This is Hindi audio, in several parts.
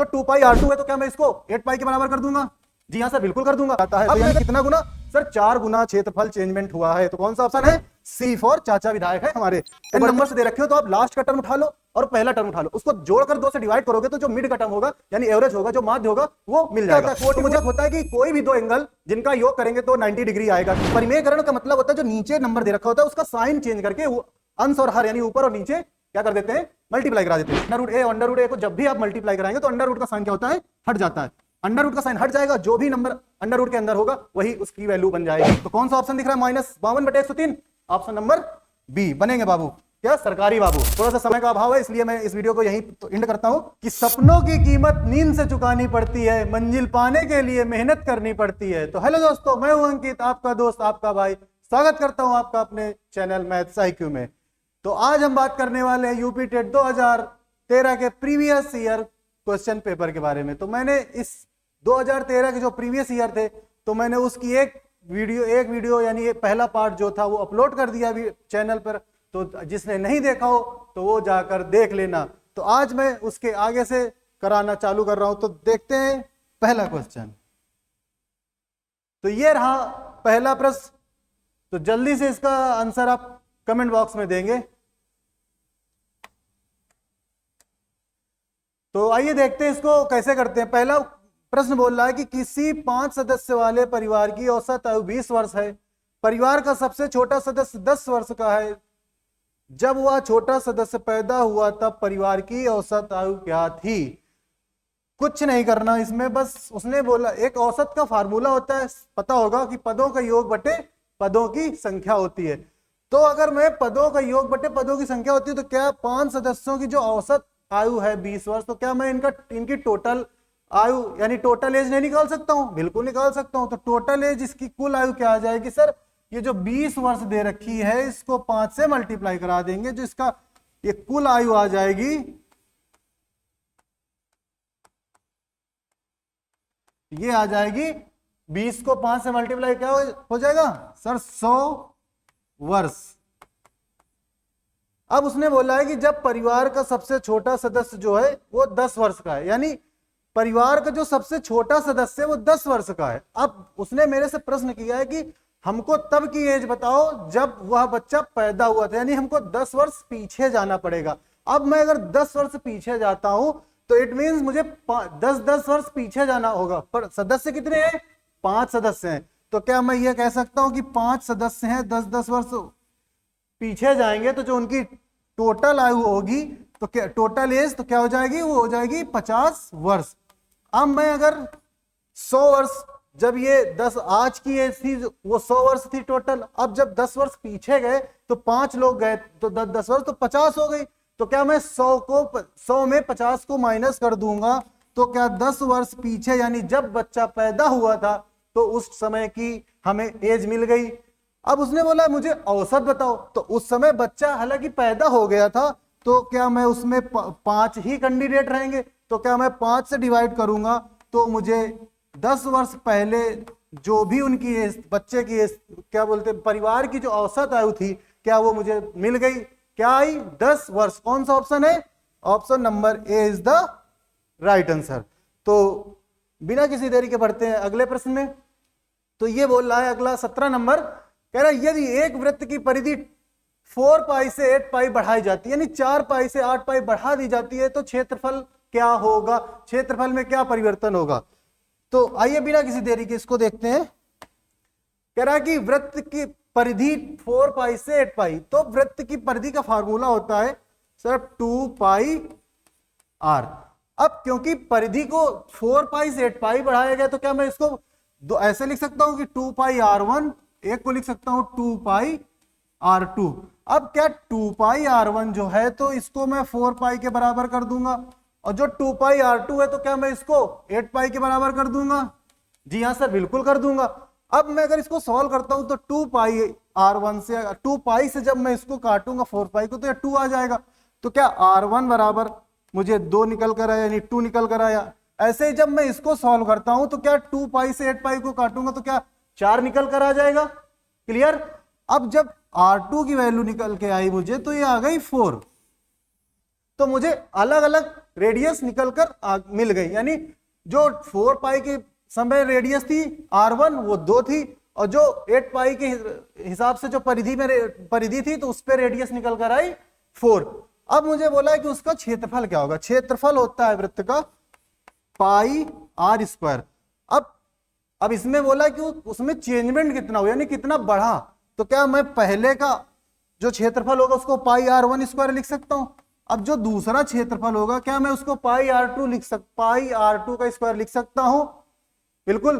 तो 2 पाई R2 है तो क्या मैं इसको 8 पाई के बराबर कर दूंगा? जी हाँ सर, बिल्कुल कर दूंगा। आता है तो यानी कितना गुना सर? 4 गुना क्षेत्रफल चेंजमेंट हुआ है। तो कौन सा ऑप्शन है? सी फॉर चाचा विधायक है हमारे। इन नंबर से दे रखे हो तो आप लास्ट का टर्म उठा लो और पहला टर्म उठा लो, उसको जोड़कर 2 से डिवाइड करोगे तो जो मिड का टर्म होगा यानी एवरेज होगा, जो माध्य होगा वो मिल जाएगा। तो मुझे होता है कि कोई भी दो एंगल जिनका योग करेंगे तो 90 डिग्री आएगा। परिमेयकरण का मतलब होता है जो नीचे नंबर दे रखा होता है उसका साइन चेंज करके अंश और हर यानी ऊपर और नीचे क्या कर देते हैं? मल्टीप्लाई करा देते हैं। अंडर रूट ए को जब भी आप मल्टीप्लाई कराएंगे तो अंडर रूट का साइन क्या होता है? हट जाता है। अंडर रूट का साइन हट जाएगा, जो भी नंबर अंडर रूट के अंदर होगा वही उसकी वैल्यू बन जाएगी। तो कौन सा ऑप्शन दिख रहा है? -52/103, ऑप्शन नंबर बी बनेंगे बाबू। क्या सरकारी बाबू? थोड़ा सा समय का अभाव है इसलिए मैं इस वीडियो को यहीं तो एंड करता हूं कि सपनों की कीमत नींद से चुकानी पड़ती है, मंजिल पाने के लिए मेहनत करनी पड़ती है। तो हेलो दोस्तों, मैं हूं अंकित, आपका दोस्त, आपका भाई। स्वागत करता हूं आपका अपने चैनल मैथ्स IQ में। तो आज हम बात करने वाले हैं यूपी टेट 2013 के प्रीवियस ईयर क्वेश्चन पेपर के बारे में। तो मैंने इस 2013 के जो प्रीवियस ईयर थे तो मैंने उसकी एक वीडियो यानी ये पहला पार्ट जो था वो अपलोड कर दिया चैनल पर। तो जिसने नहीं देखा हो तो वो जाकर देख लेना। तो आज मैं उसके आगे से कराना चालू कर रहा हूं। तो देखते हैं पहला क्वेश्चन। तो ये रहा पहला प्रश्न। तो जल्दी से इसका आंसर आप कमेंट बॉक्स में देंगे। तो आइए देखते हैं इसको कैसे करते हैं। पहला प्रश्न बोल रहा है कि किसी 5 सदस्य वाले परिवार की औसत आयु 20 वर्ष है। परिवार का सबसे छोटा सदस्य 10 वर्ष का है। जब वह छोटा सदस्य पैदा हुआ तब परिवार की औसत आयु क्या थी? कुछ नहीं करना इसमें, बस उसने बोला एक औसत का फार्मूला होता है, पता होगा कि पदों का योग बटे पदों की संख्या होती है। तो अगर मैं पदों का योग बटे पदों की संख्या होती है तो क्या 5 सदस्यों की जो औसत आयु है 20 वर्ष, तो क्या मैं इनकी टोटल आयु यानी टोटल एज नहीं निकाल सकता हूं? बिल्कुल निकाल सकता हूं। तो टोटल एज इसकी कुल आयु क्या आ जाएगी सर? ये जो 20 वर्ष दे रखी है इसको 5 से मल्टीप्लाई करा देंगे, जो इसका ये कुल आयु आ जाएगी, ये आ जाएगी 20 को 5 से मल्टीप्लाई क्या हो जाएगा सर? 100 वर्ष। अब उसने बोला है कि जब परिवार का सबसे छोटा सदस्य जो है वो 10 वर्ष का है, यानी परिवार का जो सबसे छोटा सदस्य है वो 10 वर्ष का है। अब उसने मेरे से प्रश्न किया है कि हमको तब की एज बताओ जब वह बच्चा पैदा हुआ था, यानी हमको 10 वर्ष पीछे जाना पड़ेगा। अब मैं अगर 10 वर्ष पीछे जाता हूं तो इट मींस मुझे 10 वर्ष पीछे जाना होगा। पर सदस्य कितने हैं? 5 सदस्य हैं। तो क्या मैं ये कह सकता हूं कि 5 सदस्य हैं, 10-10 वर्ष पीछे जाएंगे तो जो उनकी टोटल आयु होगी तो क्या टोटल एज तो क्या हो जाएगी? वो हो जाएगी 50 वर्ष। अब मैं अगर 100 वर्ष, जब ये 10 आज की एज थी वो 100 वर्ष थी टोटल। अब जब 10 वर्ष पीछे गए तो 5 लोग गए तो 10 वर्ष तो 50 हो गई। तो क्या मैं 100 में 50 को माइनस कर दूंगा तो क्या 10 वर्ष पीछे यानी जब बच्चा पैदा हुआ था तो उस समय की हमें एज मिल गई। अब उसने बोला मुझे औसत बताओ। तो उस समय बच्चा हालांकि पैदा हो गया था तो क्या मैं उसमें 5 ही कैंडिडेट रहेंगे? तो क्या मैं 5 से डिवाइड करूंगा तो मुझे 10 वर्ष पहले जो भी उनकी एज, बच्चे की एज क्या बोलते परिवार की जो औसत आयु थी क्या वो मुझे मिल गई? क्या आई? 10 वर्ष। कौन सा ऑप्शन है? Option number A is the right answer. तो बिना किसी देरी के बढ़ते हैं अगले प्रश्न में। तो ये बोल रहा है अगला 17 नंबर, कह रहा है यदि एक वृत्त की परिधि 4 पाई से 8 पाई बढ़ाई जाती है, यानी 4 पाई से 8 पाई बढ़ा दी जाती है तो क्षेत्रफल क्या होगा? क्षेत्रफल में क्या परिवर्तन होगा? तो आइए बिना किसी देरी के इसको देखते हैं। कह रहा है कि वृत्त की परिधि 4 पाई से 8 पाई, तो वृत्त की परिधि का फार्मूला होता है सर 2 पाई r। अब क्योंकि परिधि को 4 पाई से 8 पाई बढ़ाया गया तो क्या मैं इसको ऐसे लिख सकता हूं कि 2 पाई r1, एक को लिख सकता हूं 2 पाई r2। अब क्या 2 पाई r1 जो है तो इसको मैं 4 पाई के बराबर कर दूंगा, और जो 2 पाई r2 है तो क्या मैं इसको 8 पाई के बराबर कर दूंगा? जी हां सर, बिल्कुल कर दूंगा। अब मैं अगर इसको सॉल्व करता हूं तो 2 पाई r1 से 2 पाई से जब मैं इसको काटूंगा 4 पाई को तो ये 2 आ जाएगा। तो क्या r1 बराबर मुझे 2 निकल कर आया, यानी 2 निकल कर आया। ऐसे ही जब मैं इसको सॉल्व करता हूं तो क्या 2 पाई से 8 पाई को काटूंगा तो क्या 4 निकल कर आ जाएगा। क्लियर? अब जब R2 की वैल्यू निकल के आई मुझे तो ये आ गई 4। तो मुझे अलग अलग रेडियस निकलकर मिल गई, यानी जो 4 पाई की समय रेडियस थी r1 वो 2 थी, और जो 8 पाई के हिसाब से जो परिधि थी तो उस पर रेडियस निकल कर आई 4। अब मुझे बोला है कि उसका क्षेत्रफल क्या होगा। क्षेत्रफल होता है वृत्त का पाई आर स्क्वायर। अब इसमें बोला कि उसमें चेंजमेंट कितना हो, यानी कितना बढ़ा, तो क्या मैं पहले का जो क्षेत्रफल होगा उसको पाई r1 स्क्वायर लिख सकता हूं। अब जो दूसरा क्षेत्रफल होगा क्या मैं उसको पाई r2 का स्क्वायर लिख सकता हूं? बिल्कुल।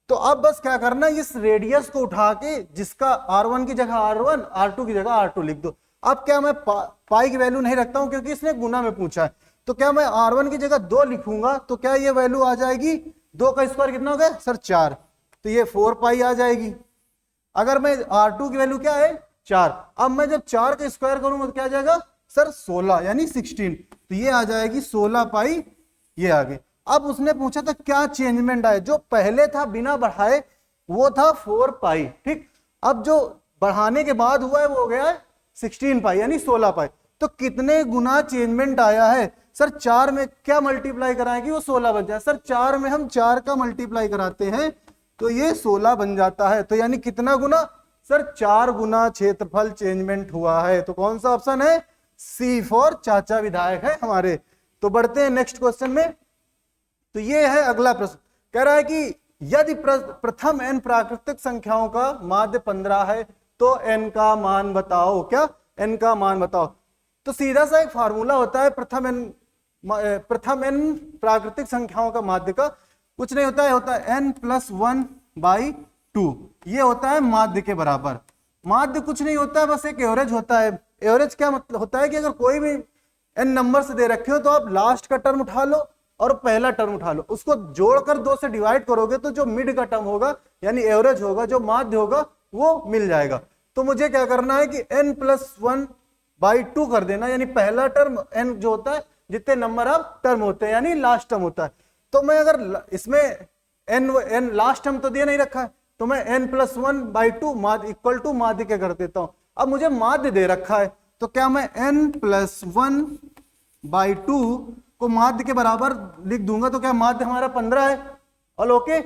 तो अब बस क्या करना है, इस रेडियस को उठा के जिसका r1 की जगह r1, r2 की जगह r2 लिख दो। अब क्या मैं पाई की वैल्यू नहीं रखता हूं क्योंकि इसने गुना में पूछा है, तो क्या मैं r1 की जगह 2 लिखूंगा तो क्या ये वैल्यू आ जाएगी, 2 का स्क्वायर कितना हो गया सर 4, तो ये 4 पाई आ जाएगी। अगर मैं r2 की वैल्यू क्या है 4, अब मैं जब 4 का स्क्वायर करूंगा तो क्या आ जाएगा सर 16 यानी 16, तो ये आ जाएगी 16 पाई, ये आ गई। अब उसने पूछा था क्या चेंजमेंट आए, जो पहले था बिना बढ़ाए वो था 4 पाई, ठीक। अब जो बढ़ाने के बाद हुआ है वो हो गया है 16 पाई यानी 16 पाई। तो कितने गुना चेंजमेंट आया है सर, 4 में क्या मल्टीप्लाई कराएंगे वो 16 बन जाए। सर 4 में हम 4 का मल्टीप्लाई कराते हैं तो ये 16 बन जाता है, तो यानी कितना गुना सर 4 गुना क्षेत्रफल चेंजमेंट हुआ है। तो कौन सा ऑप्शन है, सी फॉर चाचा विधायक है हमारे। तो बढ़ते हैं नेक्स्ट क्वेश्चन में। तो ये है अगला प्रश्न, कह रहा है कि यदि प्रथम n प्राकृतिक संख्याओं का माध्य 15 है तो n का मान बताओ। क्या n का मान बताओ। तो सीधा सा एक फार्मूला होता है प्रथम n प्राकृतिक संख्याओं का माध्य का, कुछ नहीं होता है, होता है n+1/2, ये होता है माध्य के बराबर। माध्य कुछ नहीं होता है, बस एक एवरेज होता है। एवरेज क्या मतलब होता है कि अगर कोई भी n नंबर से दे रखे हो तो आप लास्ट का टर्म उठा लो और पहला टर्म उठा लो, उसको जोड़कर 2 से डिवाइड करोगे तो जो मिड का टर्म होगा यानी एवरेज होगा, जो माध्य होगा वो मिल जाएगा। तो मुझे क्या करना है कि n+1/2 कर देना, यानी पहला टर्म n जो होता है जितने नंबर ऑफ टर्म होते हैं यानी लास्ट टर्म होता है। तो मैं अगर इसमें n लास्ट टर्म तो दिया नहीं रखा है तो मैं n+1/2 माध्य इक्वल टू माध्य क्या कर देता हूं। अब मुझे माध्य दे रखा है तो क्या मैं n+1/2 को माध्य के बराबर लिख दूंगा, तो क्या माध्य हमारा 15 है। All okay.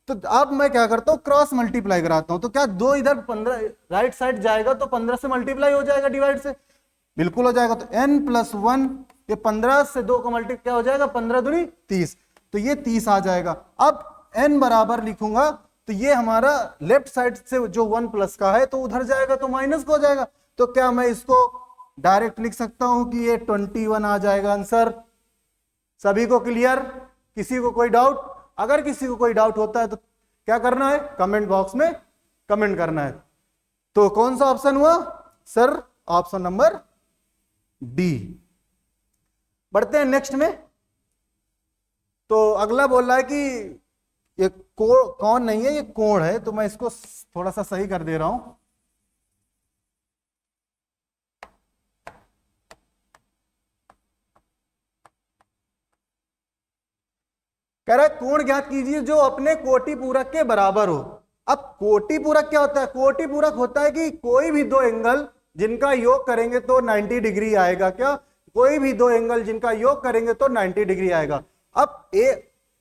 तो अब मैं क्या करता हूं क्रॉस मल्टीप्लाई कराता हूं, तो क्या 2 इधर 15 राइट साइड जाएगा तो 15 से मल्टीप्लाई हो जाएगा डिवाइड से, बिल्कुल हो जाएगा। तो n+1 ये 15 से 2 का मल्टीप्लाई क्या हो जाएगा, 15 दूनी 30, तो ये 30 आ जाएगा। अब n बराबर लिखूंगा तो ये हमारा लेफ्ट साइड से जो 1 प्लस का है तो उधर जाएगा तो माइनस का हो जाएगा। तो क्या मैं इसको डायरेक्ट लिख सकता हूं कि ये 21 आ जाएगा आंसर। सभी को क्लियर, किसी को कोई डाउट? अगर किसी को कोई डाउट होता है तो क्या करना है, कमेंट बॉक्स में कमेंट करना है। तो कौन सा ऑप्शन हुआ सर, ऑप्शन नंबर डी। बढ़ते हैं नेक्स्ट में। तो अगला बोल रहा है कि ये कौन नहीं है, ये कोण है, तो मैं इसको थोड़ा सा सही कर दे रहा हूं। कह रहा है कोण ज्ञात कीजिए जो अपने कोटि पूरक के बराबर हो। अब कोटि पूरक क्या होता है, कोटि पूरक होता है कि कोई भी 2 एंगल जिनका योग करेंगे तो 90 डिग्री आएगा। क्या, कोई भी 2 एंगल जिनका योग करेंगे तो 90 डिग्री आएगा। अब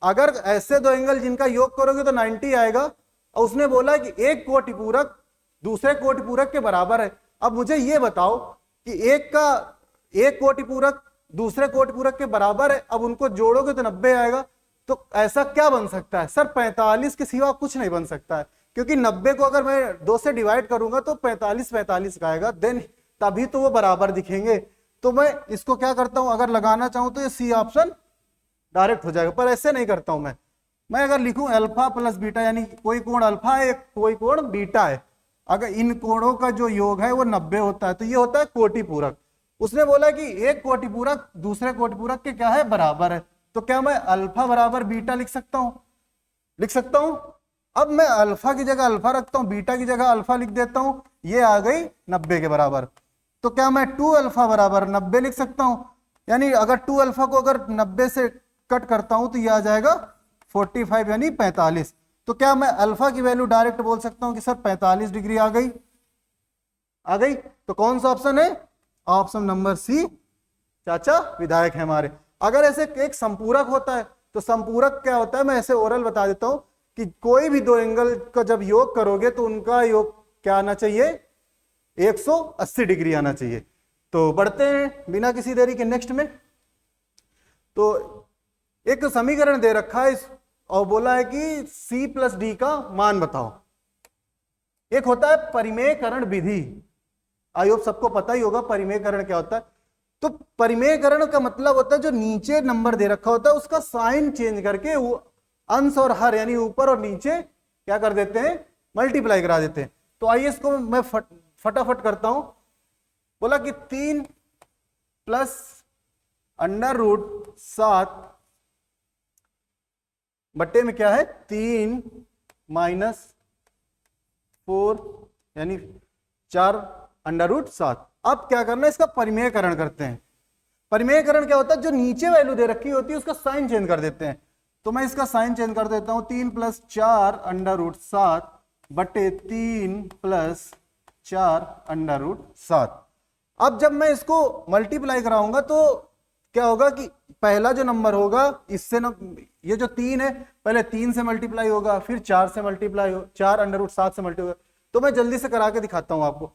अगर ऐसे 2 एंगल जिनका योग करोगे तो 90 आएगा, और उसने बोला कि एक कोटि पूरक दूसरे कोटि पूरक के बराबर है। अब मुझे ये बताओ कि एक कोटि पूरक दूसरे कोटि पूरक के बराबर है, अब उनको जोड़ोगे तो 90 आएगा। तो ऐसा क्या बन सकता है सर, 45 के सिवा कुछ नहीं बन सकता है, क्योंकि 90 को अगर मैं 2 से डिवाइड करूंगा तो 45 का आएगा, देन तभी तो वो बराबर दिखेंगे। तो मैं इसको क्या करता हूं, अगर लगाना चाहूं तो ये सी ऑप्शन डायरेक्ट हो जाएगा, पर ऐसे नहीं करता हूं मैं अगर लिखूं अल्फा प्लस बीटा, यानी कोई कोण अल्फा है कोई कोण बीटा है, अगर इन कोणों का जो योग है वो 90 होता है तो ये होता है कोटि पूरक। उसने बोला कि एक कोटि पूरक दूसरे कोटि पूरक के क्या है, बराबर है। तो क्या मैं अल्फा बराबर बीटा लिख सकता हूं। अब मैं अल्फा की जगह अल्फा रखता हूं, बीटा की जगह अल्फा लिख देता हूं, ये आ गई 90 के बराबर। तो क्या मैं 2 अल्फा बराबर 90 लिख सकता हूं, यानी अगर 2 अल्फा को अगर 90 से कट करता हूं तो ये आ जाएगा 45 यानी 45। तो क्या मैं अल्फा की वैल्यू डायरेक्ट बोल सकता हूं कि सर 45 डिग्री आ गई। तो कौन सा ऑप्शन है, ऑप्शन नंबर सी चाचा विधायक है हमारे। अगर ऐसे एक संपूरक होता है तो संपूरक क्या होता है, मैं ऐसे ओरल बता देता हूं कि कोई भी दो एंगल का जब योग करोगे तो उनका योग क्या आना चाहिए, 180 डिग्री आना चाहिए। तो बढ़ते हैं बिना किसी देरी के नेक्स्ट में। तो एक समीकरण दे रखा है और बोला है कि C प्लस डी का मान बताओ। एक होता है परिमेयकरण विधि, आई होप सबको पता ही होगा परिमेयकरण क्या होता है। तो परिमेयकरण का मतलब होता है जो नीचे नंबर दे रखा होता है उसका साइन चेंज करके वो अंश और हर यानी ऊपर और नीचे क्या कर देते हैं, मल्टीप्लाई करा देते हैं। तो आइए इसको मैं फटाफट करता हूं। बोला कि 3 प्लस √7 बट्टे में क्या है 3 माइनस 4 यानी 4 √7। अब क्या करना है, इसका परिमेयकरण करते हैं। परिमेयकरण क्या होता है, जो नीचे वैल्यू दे रखी होती है उसका साइन चेंज कर देते हैं। तो मैं इसका साइन चेंज कर देता हूं, 3 प्लस 4 √7 बटे 3 प्लस 4 √7। अब जब मैं इसको मल्टीप्लाई कराऊंगा तो क्या होगा कि पहला जो नंबर होगा इससे ये जो 3 है पहले 3 से मल्टीप्लाई होगा, फिर 4 से मल्टीप्लाई हो, 4 √7 से मल्टीप्लाई होगा। तो मैं जल्दी से करा के दिखाता हूं आपको।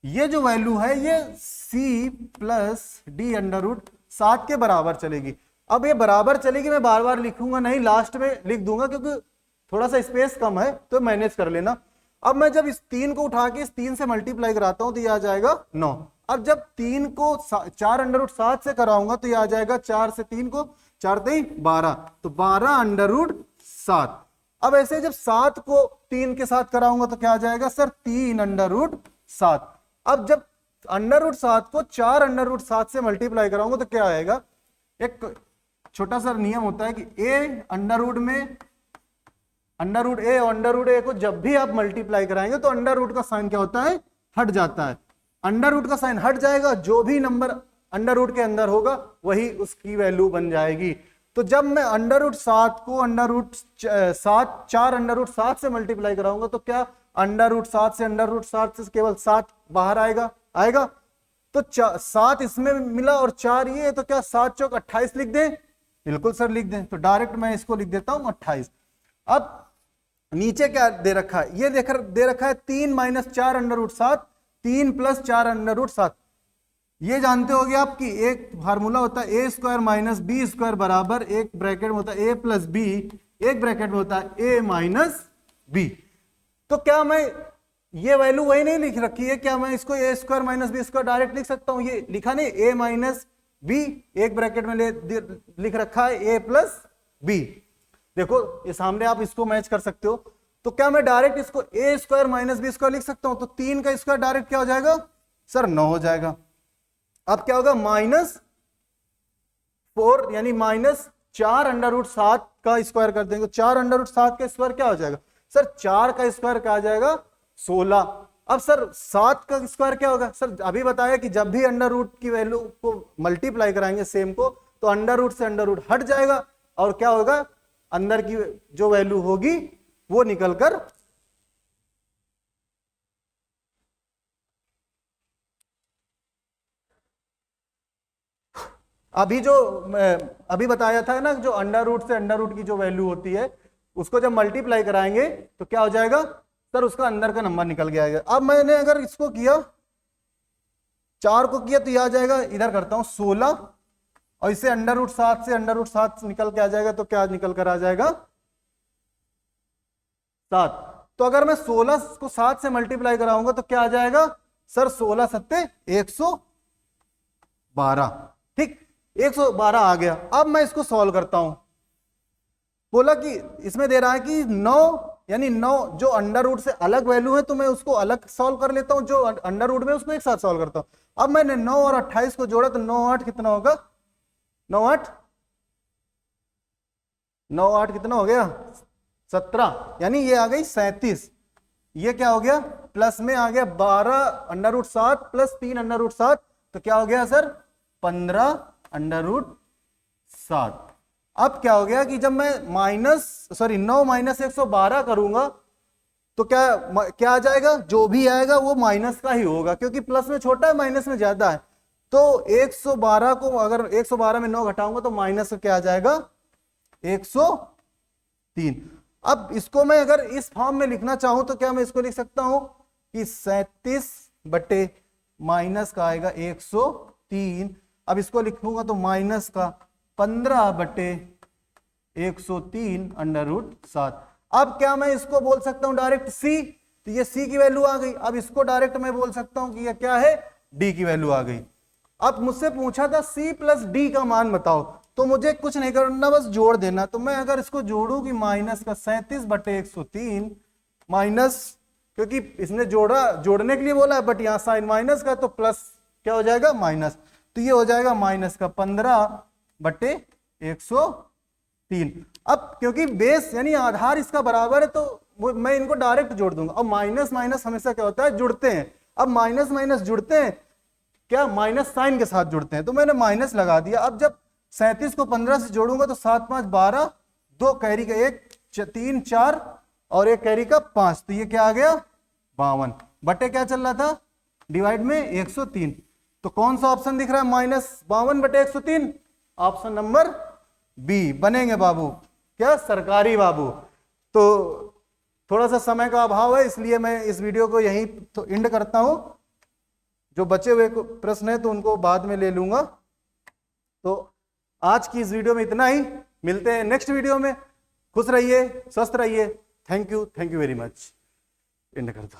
ये जो वैल्यू है ये C प्लस डी √7 के बराबर चलेगी। अब ये बराबर चलेगी, मैं बार बार लिखूंगा नहीं, लास्ट में लिख दूंगा क्योंकि थोड़ा सा स्पेस कम है तो मैनेज कर लेना। अब मैं जब इस 3 को उठा के इस 3 से मल्टीप्लाई कराता हूं तो ये आ जाएगा 9। अब जब 3 को 4 √7 से कराऊंगा तो ये आ जाएगा 4 से 3 को 4 3 12, तो 12 √7। अब ऐसे जब 7 को 3 के साथ कराऊंगा तो क्या आ जाएगा सर 3 √7। अब जब √7 को 4 √7 से मल्टीप्लाई कराऊंगा तो क्या आएगा, एक छोटा सा नियम होता है कि a अंडर में √a और √a को जब भी आप मल्टीप्लाई कराएंगे तो अंडर का साइन क्या होता है, हट जाता है। अंडर का साइन हट जाएगा, जो भी नंबर अंडर के अंदर होगा वही उसकी वैल्यू बन जाएगी। तो जब मैं √7 को 4 √7 से मल्टीप्लाई कराऊंगा तो क्या √7 से √7 से केवल 7 बाहर आएगा। तो 7 इसमें मिला और 4 ये, तो क्या 7 चौक 28 लिख दें, बिल्कुल सर लिख दें। तो डायरेक्ट मैं इसको लिख देता हूं 28। अब नीचे क्या दे रखा है, ये दे रखा है 3 माइनस 4 √7, 3 प्लस 4 √7। ये जानते होगे आप कि एक फार्मूला होता है a square minus B square बराबर एक ब्रैकेट में होता है a प्लस बी, एक ब्रैकेट में होता है a माइनस बी। तो क्या मैं ये वैल्यू वही नहीं लिख रखी है, क्या मैं इसको a square minus B square direct लिख सकता हूं, ये लिखा नहीं a माइनस बी एक ब्रैकेट में लिख रखा है a प्लस बी। देखो ये सामने आप इसको मैच कर सकते हो। तो क्या मैं डायरेक्ट इसको a square minus B square लिख सकता हूं, तो 3 का स्क्वायर डायरेक्ट क्या हो जाएगा सर 9 हो जाएगा। अब क्या होगा -4 यानी -4 √7 का स्क्वायर कर देंगे, 4 √7 का स्क्वायर क्या हो जाएगा सर 4 का स्क्वायर क्या आ जाएगा 16। अब सर 7 का स्क्वायर क्या होगा, सर अभी बताया कि जब भी अंडर की वैल्यू को मल्टीप्लाई कराएंगे सेम को तो अंडर से अंडर हट जाएगा और क्या होगा अंदर की जो वैल्यू होगी वो निकलकर अभी बताया था ना, जो अंडर से अंडर की जो वैल्यू होती है उसको जब मल्टीप्लाई कराएंगे तो क्या हो जाएगा सर उसका अंदर का नंबर निकल के आएगा। अब मैंने अगर इसको किया 4 को किया तो यह आ जाएगा, इधर करता हूं 16 और इसे √7 से √7 निकल के आ जाएगा तो क्या निकल कर आ जाएगा 7। तो अगर मैं 16 को 7 से मल्टीप्लाई कराऊंगा तो क्या आ जाएगा सर 16 सत्ते 112। ठीक 112 आ गया। अब मैं इसको सॉल्व करता हूं। बोला कि इसमें दे रहा है कि 9 यानी 9 जो अंडर से अलग वैल्यू है तो मैं उसको अलग सॉल्व कर लेता हूं, जो अंडर में उसको एक साथ सॉल्व करता हूं। अब मैंने 9 और 28 को जोड़ा तो 9 8 कितना होगा 9 8 कितना हो गया 17 यानी ये आ गई 37। ये क्या हो गया प्लस में आ गया 12 √7 प्लस 3 √7 तो क्या हो गया सर 15 √7। अब क्या हो गया कि जब मैं 9 माइनस 112 करूंगा तो क्या आ जाएगा, जो भी आएगा वो माइनस का ही होगा क्योंकि प्लस में छोटा है माइनस में ज्यादा है। तो 112 को अगर 112 में 9 घटाऊंगा तो माइनस क्या आ जाएगा 103। अब इसको मैं अगर इस फॉर्म में लिखना चाहूं तो क्या मैं इसको लिख सकता हूं कि 37 बटे माइनस का आएगा 103। अब इसको लिखूंगा तो माइनस का 15 बटे 103 अंडर रूट 7। अब क्या मैं इसको बोल सकता हूं डायरेक्ट सी, तो ये सी की वैल्यू आ गई। अब इसको डायरेक्ट मैं बोल सकता हूं कि ये क्या है, डी की वैल्यू आ गई। अब मुझसे पूछा था सी प्लस डी का मान बताओ, तो मुझे कुछ नहीं करना, बस जोड़ देना। तो मैं अगर इसको जोड़ू कि माइनस का 37 बटे 103 माइनस, क्योंकि इसने जोड़ने के लिए बोला है, बट यहां साइन माइनस का, तो प्लस क्या हो जाएगा माइनस, तो ये हो जाएगा माइनस का 15 बटे 103। अब क्योंकि बेस यानी आधार इसका बराबर है तो मैं इनको डायरेक्ट जोड़ दूंगा। अब माइनस माइनस हमेशा क्या होता है, जुड़ते हैं। अब माइनस माइनस जुड़ते हैं क्या, माइनस साइन के साथ जुड़ते हैं, तो मैंने माइनस लगा दिया। अब जब 37 को 15 से जोड़ूंगा तो 7 5 12, 2 कैरी का 1 3 4 और 1 कैरी का 5, तो ये क्या आ गया 52 बटे क्या चल रहा था डिवाइड में 103। तो कौन सा ऑप्शन दिख रहा है, -52 बटे 103, ऑप्शन नंबर बी बनेंगे बाबू, क्या सरकारी बाबू। तो थोड़ा सा समय का अभाव है, इसलिए मैं इस वीडियो को यहीं तो एंड करता हूं। जो बचे हुए प्रश्न है तो उनको बाद में ले लूंगा। तो आज की इस वीडियो में इतना ही, मिलते हैं नेक्स्ट वीडियो में। खुश रहिए, स्वस्थ रहिए। Thank you very much. And कर दो।